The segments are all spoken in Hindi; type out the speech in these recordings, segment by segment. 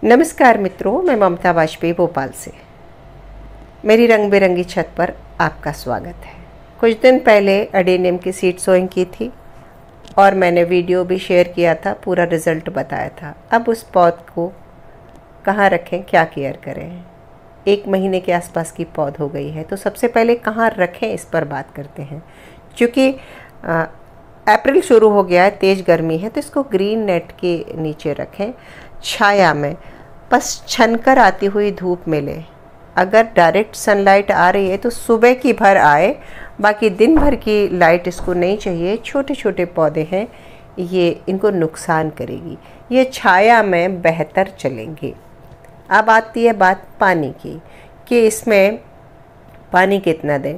नमस्कार मित्रों, मैं ममता वाजपेयी भोपाल से। मेरी रंग बिरंगी छत पर आपका स्वागत है। कुछ दिन पहले एडेनियम की सीड सोइंग की थी और मैंने वीडियो भी शेयर किया था, पूरा रिज़ल्ट बताया था। अब उस पौध को कहाँ रखें, क्या केयर करें। 1 महीने के आसपास की पौध हो गई है, तो सबसे पहले कहाँ रखें इस पर बात करते हैं। क्योंकि अप्रैल शुरू हो गया है, तेज़ गर्मी है, तो इसको ग्रीन नेट के नीचे रखें, छाया में, बस छनकर आती हुई धूप में लें। अगर डायरेक्ट सनलाइट आ रही है तो सुबह की भर आए, बाकी दिन भर की लाइट इसको नहीं चाहिए। छोटे छोटे पौधे हैं, ये इनको नुकसान करेगी, ये छाया में बेहतर चलेंगे। अब आती है बात पानी की कि इसमें पानी कितना दें।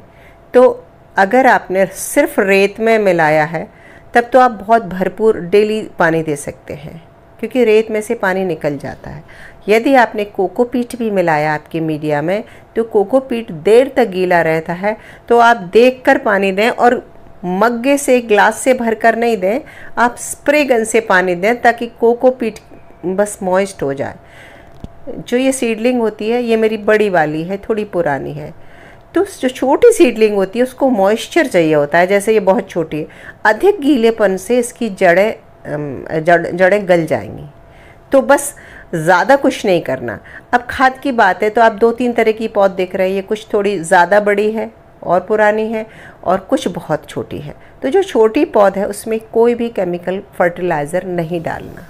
तो अगर आपने सिर्फ रेत में मिलाया है तब तो आप बहुत भरपूर डेली पानी दे सकते हैं, क्योंकि रेत में से पानी निकल जाता है। यदि आपने कोकोपीट भी मिलाया आपकी मीडिया में, तो कोकोपीट देर तक गीला रहता है, तो आप देखकर पानी दें और मग्गे से, ग्लास से भरकर नहीं दें। आप स्प्रे गन से पानी दें ताकि कोकोपीट बस मॉइस्ट हो जाए। जो ये सीडलिंग होती है, ये मेरी बड़ी वाली है, थोड़ी पुरानी है, तो जो छोटी सीडलिंग होती है उसको मॉइस्चर चाहिए होता है। जैसे ये बहुत छोटी है, अधिक गीलेपन से इसकी जड़ें गल जाएंगी। तो बस ज़्यादा कुछ नहीं करना। अब खाद की बात है तो आप 2-3 तरह की पौध देख रहे हैं। ये कुछ थोड़ी ज़्यादा बड़ी है और पुरानी है, और कुछ बहुत छोटी है। तो जो छोटी पौध है उसमें कोई भी केमिकल फर्टिलाइज़र नहीं डालना।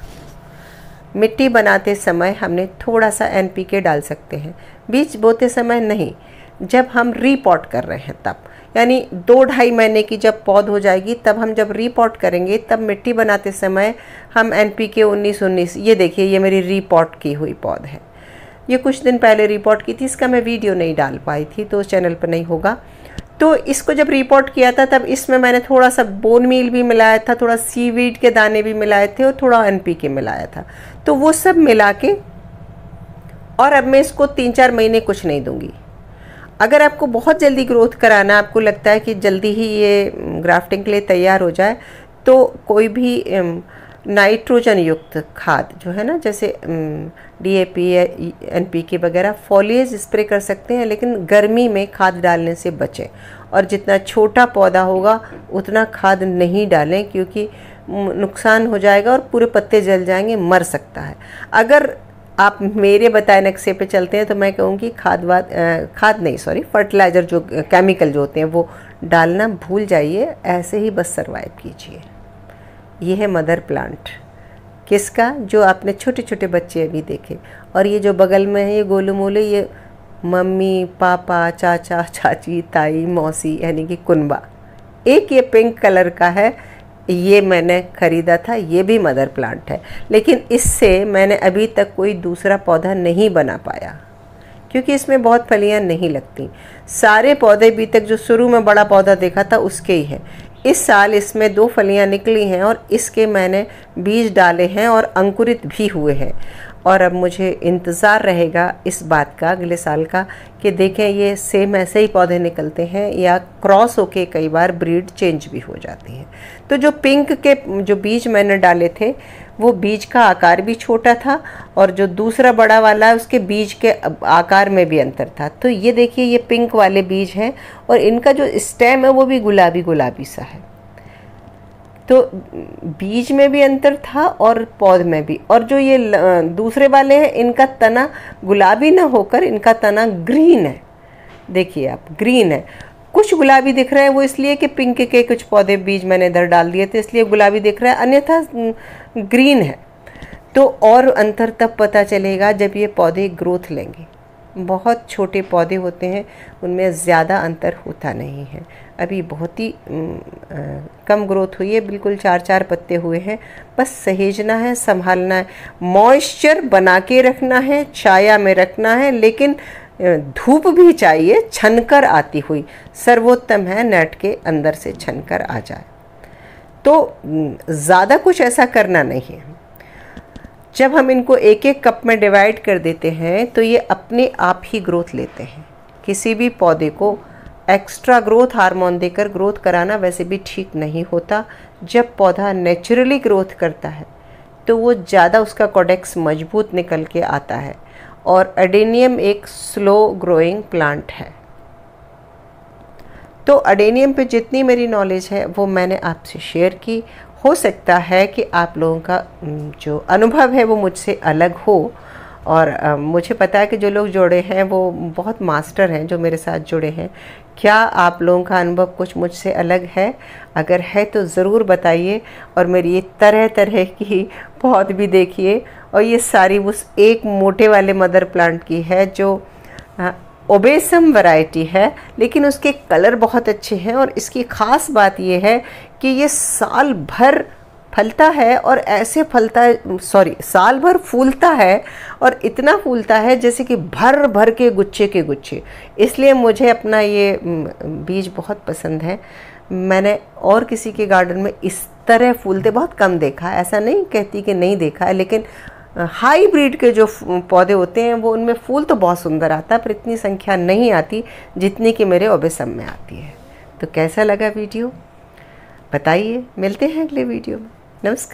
मिट्टी बनाते समय हमने थोड़ा सा NPK डाल सकते हैं, बीज बोते समय नहीं। जब हम रीपॉट कर रहे हैं तब, यानी 2-2.5 महीने की जब पौध हो जाएगी, तब हम जब रीपॉट करेंगे, तब मिट्टी बनाते समय हम NPK 19-19, ये देखिए, ये मेरी रीपॉट की हुई पौध है। ये कुछ दिन पहले रीपॉट की थी, इसका मैं वीडियो नहीं डाल पाई थी, तो चैनल पर नहीं होगा। तो इसको जब रिपोर्ट किया था तब इसमें मैंने थोड़ा सा बोन मील भी मिलाया था, थोड़ा सीवीड के दाने भी मिलाए थे और थोड़ा NPK मिलाया था। तो वो सब मिला के, और अब मैं इसको 3-4 महीने कुछ नहीं दूंगी। अगर आपको बहुत जल्दी ग्रोथ कराना, आपको लगता है कि जल्दी ही ये ग्राफ्टिंग के लिए तैयार हो जाए, तो कोई भी नाइट्रोजन युक्त खाद जो है ना, जैसे DAP या NPK वगैरह, फॉलिएज स्प्रे कर सकते हैं, लेकिन गर्मी में खाद डालने से बचें। और जितना छोटा पौधा होगा उतना खाद नहीं डालें, क्योंकि नुकसान हो जाएगा और पूरे पत्ते जल जाएंगे, मर सकता है। अगर आप मेरे बताए नक्शे पे चलते हैं तो मैं कहूँगी फर्टिलाइज़र जो केमिकल जो होते हैं वो डालना भूल जाइए, ऐसे ही बस सरवाइव कीजिए। ये है मदर प्लांट, किसका? जो आपने छोटे छोटे बच्चे अभी देखे। और ये जो बगल में है, ये गोलू मोलू, ये मम्मी पापा, चाचा चाची, ताई, मौसी, यानी कि कुनबा। एक ये पिंक कलर का है, ये मैंने ख़रीदा था, ये भी मदर प्लांट है, लेकिन इससे मैंने अभी तक कोई दूसरा पौधा नहीं बना पाया, क्योंकि इसमें बहुत फलियां नहीं लगती। सारे पौधे अभी तक जो शुरू में बड़ा पौधा देखा था उसके ही है। इस साल इसमें 2 फलियां निकली हैं और इसके मैंने बीज डाले हैं और अंकुरित भी हुए हैं। और अब मुझे इंतज़ार रहेगा इस बात का अगले साल का कि देखें ये सेम ऐसे ही पौधे निकलते हैं या क्रॉस होके कई बार ब्रीड चेंज भी हो जाती है। तो जो पिंक के जो बीज मैंने डाले थे, वो बीज का आकार भी छोटा था, और जो दूसरा बड़ा वाला है उसके बीज के आकार में भी अंतर था। तो ये देखिए, ये पिंक वाले बीज हैं और इनका जो स्टेम है वो भी गुलाबी गुलाबी सा है। तो बीज में भी अंतर था और पौध में भी। और जो ये दूसरे वाले हैं, इनका तना गुलाबी ना होकर इनका तना ग्रीन है। देखिए आप, ग्रीन है। कुछ गुलाबी दिख रहे हैं, वो इसलिए कि पिंक के कुछ पौधे बीज मैंने इधर डाल दिए थे, इसलिए गुलाबी दिख रहा है, अन्यथा ग्रीन है। तो और अंतर तब पता चलेगा जब ये पौधे ग्रोथ लेंगे। बहुत छोटे पौधे होते हैं, उनमें ज़्यादा अंतर होता नहीं है। अभी बहुत ही कम ग्रोथ हुई है, बिल्कुल 4-4 पत्ते हुए हैं। बस सहेजना है, संभालना है, मॉइस्चर बना के रखना है, छाया में रखना है, लेकिन धूप भी चाहिए, छनकर आती हुई। सर्वोत्तम है नेट के अंदर से छनकर आ जाए। तो ज़्यादा कुछ ऐसा करना नहीं है। जब हम इनको एक एक कप में डिवाइड कर देते हैं तो ये अपने आप ही ग्रोथ लेते हैं। किसी भी पौधे को एक्स्ट्रा ग्रोथ हार्मोन देकर ग्रोथ कराना वैसे भी ठीक नहीं होता। जब पौधा नेचुरली ग्रोथ करता है तो वो ज़्यादा उसका कॉडेक्स मजबूत निकल के आता है। और अडेनियम एक स्लो ग्रोइंग प्लांट है। तो अडेनियम पे जितनी मेरी नॉलेज है वो मैंने आपसे शेयर की। हो सकता है कि आप लोगों का जो अनुभव है वो मुझसे अलग हो, और मुझे पता है कि जो लोग जुड़े हैं वो बहुत मास्टर हैं जो मेरे साथ जुड़े हैं। क्या आप लोगों का अनुभव कुछ मुझसे अलग है? अगर है तो ज़रूर बताइए। और मेरी ये तरह तरह की पौध भी देखिए, और ये सारी उस एक मोटे वाले मदर प्लांट की है जो ओबेसम वैरायटी है, लेकिन उसके कलर बहुत अच्छे हैं। और इसकी ख़ास बात ये है कि ये साल भर फलता है, और ऐसे फलता है, साल भर फूलता है, और इतना फूलता है जैसे कि भर भर के गुच्छे। इसलिए मुझे अपना ये बीज बहुत पसंद है। मैंने और किसी के गार्डन में इस तरह फूलते बहुत कम देखा है। ऐसा नहीं कहती कि नहीं देखा है, लेकिन हाई ब्रीड के जो पौधे होते हैं वो उनमें फूल तो बहुत सुंदर आता है, पर इतनी संख्या नहीं आती जितनी कि मेरे ओबेसम में आती है। तो कैसा लगा वीडियो बताइए। मिलते हैं अगले वीडियो में। नमस्कार।